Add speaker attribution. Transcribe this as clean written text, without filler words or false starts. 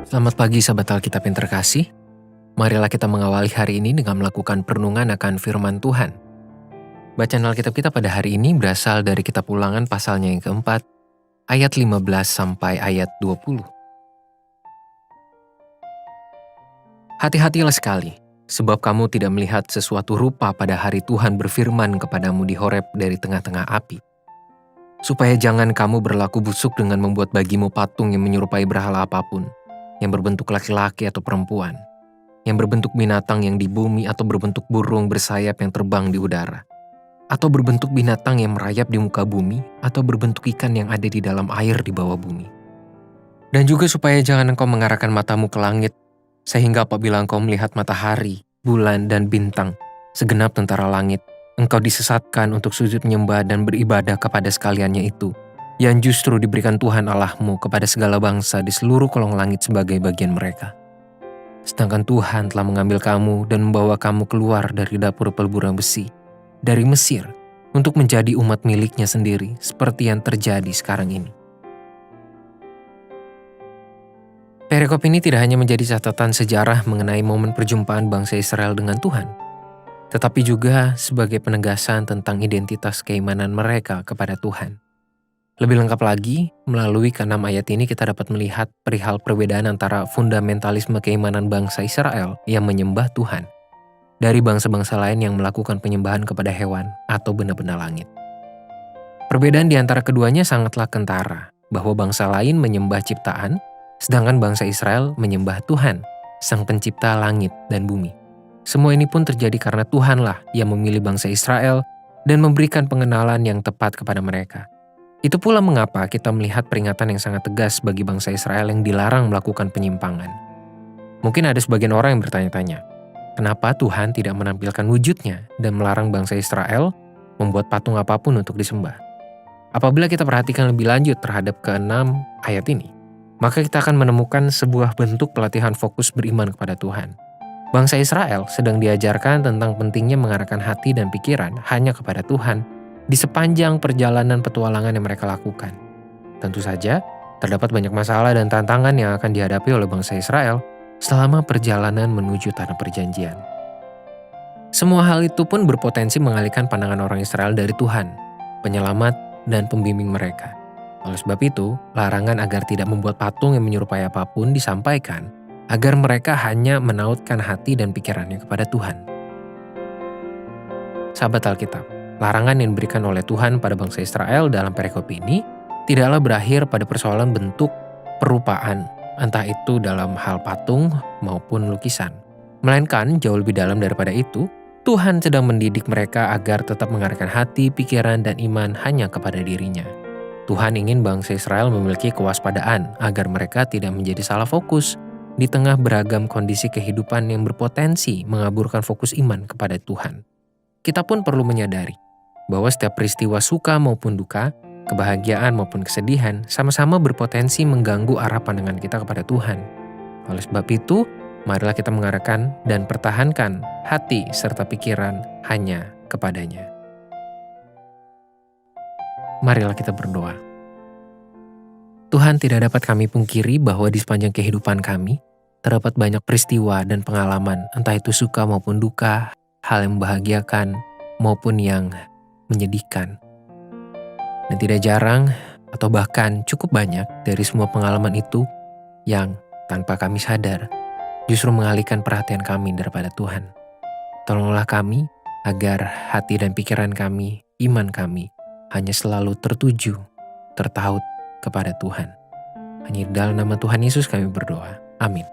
Speaker 1: Selamat pagi sahabat Alkitab yang terkasih. Marilah kita mengawali hari ini dengan melakukan perenungan akan firman Tuhan. Bacaan Alkitab kita pada hari ini berasal dari kitab Ulangan pasalnya yang keempat, ayat 15 sampai ayat 20. Hati-hatilah sekali, sebab kamu tidak melihat sesuatu rupa pada hari Tuhan berfirman kepadamu di Horeb dari tengah-tengah api. Supaya jangan kamu berlaku busuk dengan membuat bagimu patung yang menyerupai berhala apapun, yang berbentuk laki-laki atau perempuan, yang berbentuk binatang yang di bumi atau berbentuk burung bersayap yang terbang di udara, atau berbentuk binatang yang merayap di muka bumi, atau berbentuk ikan yang ada di dalam air di bawah bumi. Dan juga supaya jangan engkau mengarahkan matamu ke langit, sehingga apabila engkau melihat matahari, bulan, dan bintang, segenap tentara langit, engkau disesatkan untuk sujud menyembah dan beribadah kepada sekaliannya itu, yang justru diberikan Tuhan Allahmu kepada segala bangsa di seluruh kolong langit sebagai bagian mereka. Sedangkan Tuhan telah mengambil kamu dan membawa kamu keluar dari dapur peleburan besi, dari Mesir, untuk menjadi umat miliknya sendiri, seperti yang terjadi sekarang ini. Perikop ini tidak hanya menjadi catatan sejarah mengenai momen perjumpaan bangsa Israel dengan Tuhan, tetapi juga sebagai penegasan tentang identitas keimanan mereka kepada Tuhan. Lebih lengkap lagi, melalui ke-6 ayat ini kita dapat melihat perihal perbedaan antara fundamentalisme keimanan bangsa Israel yang menyembah Tuhan dari bangsa-bangsa lain yang melakukan penyembahan kepada hewan atau benda-benda langit. Perbedaan di antara keduanya sangatlah kentara, bahwa bangsa lain menyembah ciptaan, sedangkan bangsa Israel menyembah Tuhan, Sang Pencipta langit dan bumi. Semua ini pun terjadi karena Tuhanlah yang memilih bangsa Israel dan memberikan pengenalan yang tepat kepada mereka. Itu pula mengapa kita melihat peringatan yang sangat tegas bagi bangsa Israel yang dilarang melakukan penyimpangan. Mungkin ada sebagian orang yang bertanya-tanya, kenapa Tuhan tidak menampilkan wujudnya dan melarang bangsa Israel membuat patung apapun untuk disembah? Apabila kita perhatikan lebih lanjut terhadap ke-6 ayat ini, maka kita akan menemukan sebuah bentuk pelatihan fokus beriman kepada Tuhan. Bangsa Israel sedang diajarkan tentang pentingnya mengarahkan hati dan pikiran hanya kepada Tuhan di sepanjang perjalanan petualangan yang mereka lakukan. Tentu saja, terdapat banyak masalah dan tantangan yang akan dihadapi oleh bangsa Israel selama perjalanan menuju tanah perjanjian. Semua hal itu pun berpotensi mengalihkan pandangan orang Israel dari Tuhan, penyelamat dan pembimbing mereka. Oleh sebab itu, larangan agar tidak membuat patung yang menyerupai apapun disampaikan, agar mereka hanya menautkan hati dan pikirannya kepada Tuhan. Sahabat Alkitab, larangan yang diberikan oleh Tuhan pada bangsa Israel dalam perikop ini tidaklah berakhir pada persoalan bentuk perupaan, entah itu dalam hal patung maupun lukisan. Melainkan jauh lebih dalam daripada itu, Tuhan sedang mendidik mereka agar tetap mengarahkan hati, pikiran, dan iman hanya kepada dirinya. Tuhan ingin bangsa Israel memiliki kewaspadaan agar mereka tidak menjadi salah fokus di tengah beragam kondisi kehidupan yang berpotensi mengaburkan fokus iman kepada Tuhan. Kita pun perlu menyadari bahwa setiap peristiwa suka maupun duka, kebahagiaan maupun kesedihan sama-sama berpotensi mengganggu arah pandangan kita kepada Tuhan. Oleh sebab itu, marilah kita mengarahkan dan pertahankan hati serta pikiran hanya kepadanya. Marilah kita berdoa. Tuhan, tidak dapat kami pungkiri bahwa di sepanjang kehidupan kami, terdapat banyak peristiwa dan pengalaman, entah itu suka maupun duka, hal yang membahagiakan maupun yang menyedihkan. Dan tidak jarang atau bahkan cukup banyak dari semua pengalaman itu yang tanpa kami sadar justru mengalihkan perhatian kami daripada Tuhan. Tolonglah kami agar hati dan pikiran kami, iman kami, hanya selalu tertuju, tertaut kepada Tuhan. Hanya di dalam nama Tuhan Yesus kami berdoa. Amin.